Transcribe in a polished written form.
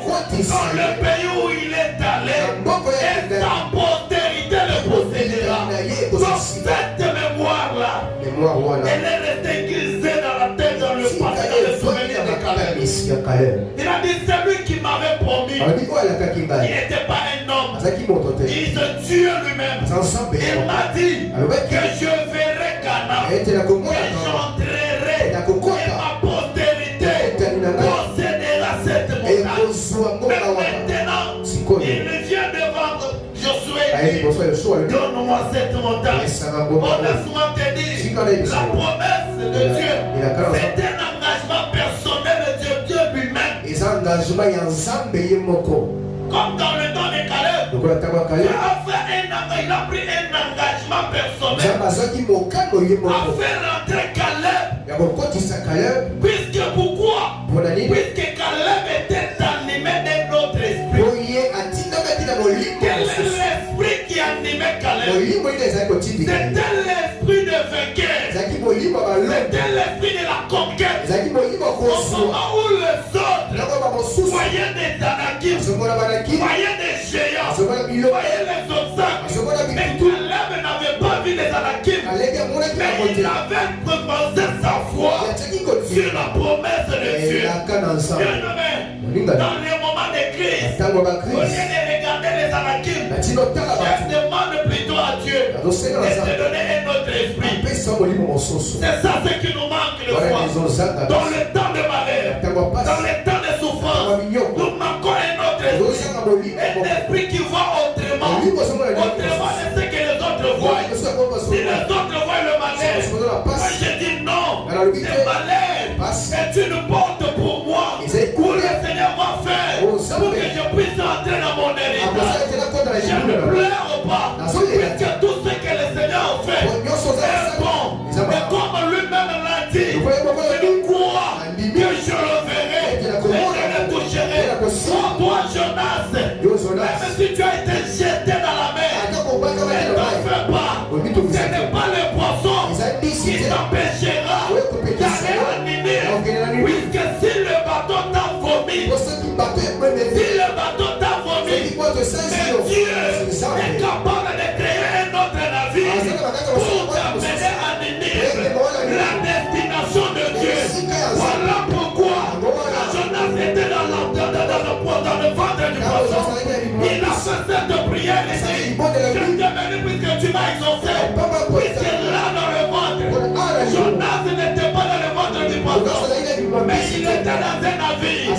dans le pays où il est allé, et sa postérité le possédera. Donc cette mémoire-là, elle est restée grisée dans la tête, dans le passé, dans le souvenir de Caleb. Il a dit, celui qui m'avait promis, il n'était pas un homme, il se Dieu lui-même. Il m'a dit que je verrai Canaan, que j'entrerai, et ma postérité possédera cette montagne. Mais maintenant, il vient de vendre Josué. Donne-moi cette montagne. Laisse-moi te dire, la promesse de Dieu, c'est un engagement personnel de Dieu lui-même. Comme dans le temps de Caleb, il a pris un engagement personnel à faire rentrer Caleb. Puisque pourquoi? Puisque Caleb était animé d'un autre esprit. Quel est l'esprit qui animait Caleb? C'était l'esprit de vainqueur. C'était l'esprit de la conquête. Au moment où les autres voyaient des Anakim, voyaient des géants, voyaient les obstacles, mais Caleb n'avait pas vu les Anakim, mais il avait proposé sa foi sur la promesse de Dieu. Dans les moments de crise, au lieu de regarder les Anakim, je demande plutôt à Dieu de te donner un autre esprit. C'est ça ce qui nous manque le fois. Dans le temps de malheur, dans le temps de souffrance, nous manquons un autre esprit. Un esprit qui voit autrement de ce que les autres voient. Si les autres voient le malheur, moi je dis non, c'est malheur est une porte pour moi, où le Seigneur va faire pour que je puisse entrer dans mon héritage. Je ne pleure pas, puisque tout ce que le Seigneur fait est bon. Mais comme lui-même l'a dit, je crois que je le verrai et je le toucherai. Toi, Jonas, même si tu as été jeté dans la mer, ne t'en fais pas. Ce n'est pas le poisson qui t'empêchera d'aller à Ninive. Puisque si le bateau t'a vomi, mais Dieu est capable de créer un autre navire pour t'amener à Ninive, la destination de Dieu. Voilà pourquoi Jonas était dans le ventre du poisson. Il a fait cette prière et dit, je te bénis puisque tu m'as exaucé. Puisque là dans le ventre, Jonas n'était pas dans le ventre du poisson, mais il était dans un navire.